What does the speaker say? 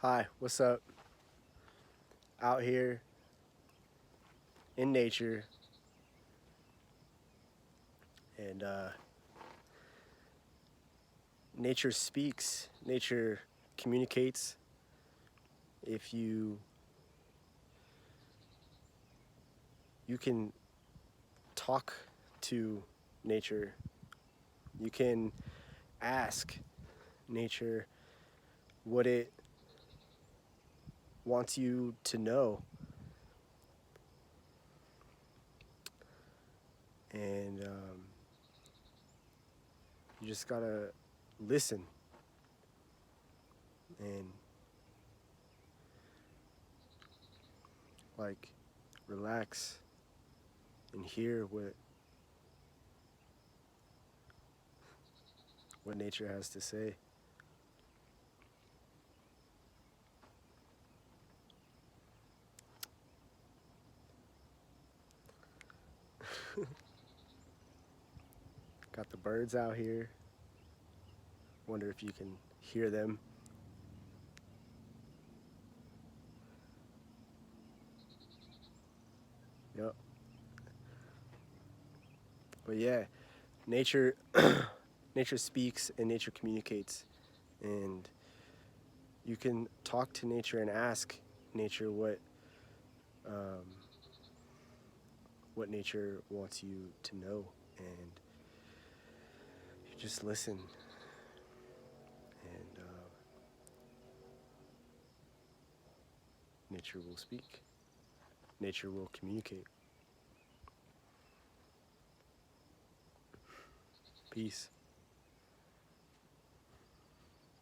Hi, what's up? Out here in nature, and nature speaks, nature communicates. If you can talk to nature, you can ask nature what it wants you to know, and you just gotta listen and like relax and hear what nature has to say. Got the birds out here. Wonder if you can hear them. Yep. But yeah, nature nature speaks and nature communicates, and you can talk to nature and ask nature um, what nature wants you to know, and you just listen, and nature will speak. Nature will communicate. Peace.